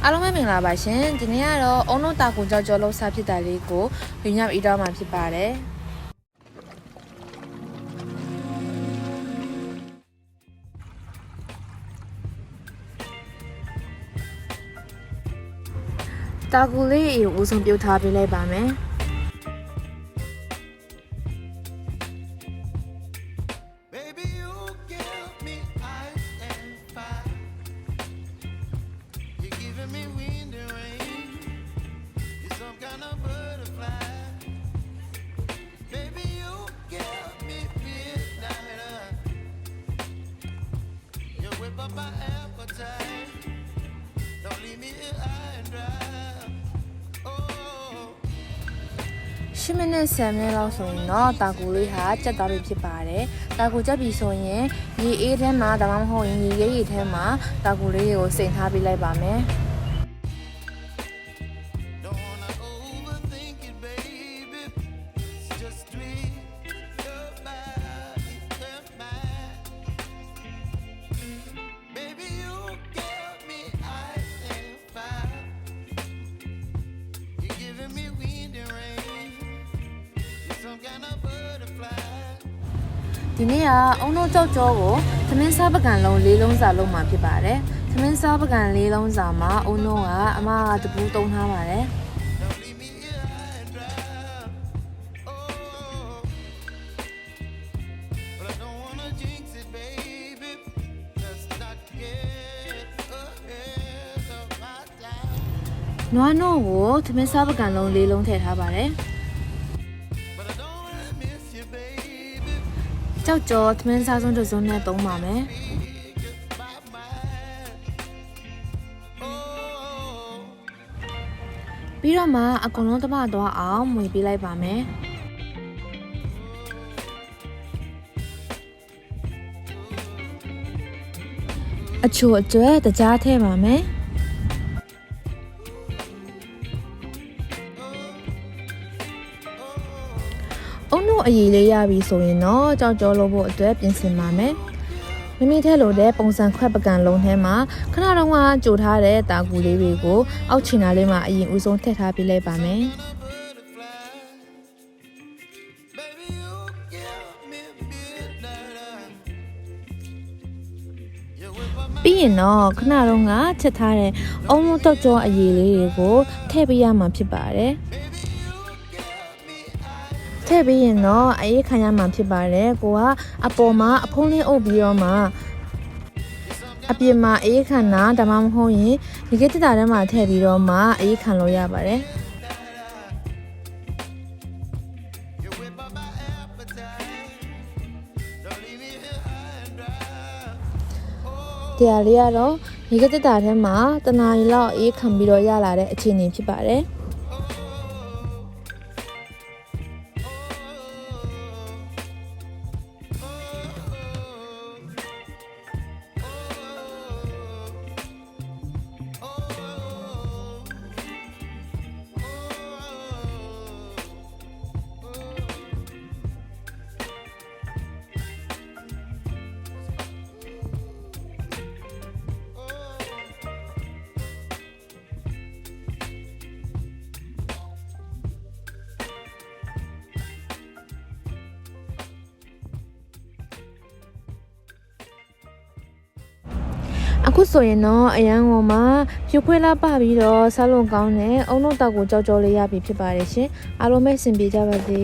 အားလုံးပဲမင်္ဂလာပါရှင်ဒီနေ့ကတော့အုံတို့တာကူကြောကြောလုံးစားဖြစ်တာလေးကိုညညပြီးတော့မှဖြစ်ပါတယ်တာကူလေးအရင်ဦးဆုံးပြုတ်ထားပေးလိုက်ပါမယ်10 မိနစ် 10 မိနစ်လောက်ဆိုရင်တော့တာကူလေးဟာကျက်သွားပြီဖြစ်ပါတယ်တာကူကျက်ပြီဆိုရင်ရေအေးထဲမှာဒါမှမဟုတ်ရင်ရေရဲထဲမှာတာကူလေးကိုစိန်ထားပေးလိုက်ပါမယ်ဒီနေ့ကအုံတို့ကြောက်ကြောကိုသမင်းစားပကံလုံး၄လုံးစာလုံးမှာဖြစ်ပါတယ်သမင်းစားပကံ၄လုံးစာမှာအုံတို့ကအမကတပူးသုံးထားပါတယ်နွားနို့ကိုသမင်းစားပကံလုံး၄လုံးထည့်ထားပါတယ်ကြောက်ကြောသမင်းစားဆုံးတစ်စုံနဲ့သုံးပါမယ်ပြီးတော့မှအကုန်လုံးတမသွားအောင်မွေပေးလိုက်ပါမယ်အချိုအကျွဲတကြားထည့်ပါမယ်အုံတို့အရေးလေးရပြီဆိုရင်တော့ကြောက်ကြောလို့ဖို့အတွက်ပြင်ဆင်ပါမယ်မိမိထည့်လို့တဲ့ပုံစံခွက်ပကံလုံးထဲမှာခဏတော့ကကြိုထားတဲ့တာကူလေးတွေကိုအောက်ချင်တာလေးမှာအရင်ဦးဆုံးထည့်ထားပေးလိုက်ပါမယ်ပြီးရင်တော့ခဏတော့ကချက်ထားတဲ့အုံတို့ကြောက်ကြောအရေးလေးတွေကိုထည့်ပေးရမှာဖြစ်ပါတယ်ထည့်ပြီးရင်တော့အေးခံရမှာဖြစ်ပါတယ်ကိုကအပေါ်မှာအဖုံးလေးအုပ်ပြီးတော့မှအပြင်မှာအေးခံတာဒါမှမဟုတ်ရင်ဒီကတက်တာထဲမှာထည့်ပြီးတော့မှအေးခံလို့ရပါတယ်တရားလေးကတော့ဒီကတက်တာထဲမှာတနားရီလောက်အေးခံပြီးတော့ရလာတဲ့အခြေအနေဖြစ်ပါတယ်အခုဆိုရင်တော့အရန်ကုန်မှာဖြူခွေးလာပပြီးတော့စားလို့ကောင်းတဲ့အုံတို့တောက်ကိုကြောက်ကြောလေးရပြီဖြစ်ပါတယ်ရှင်အားလုံးပဲအဆင်ပြေကြပါစေ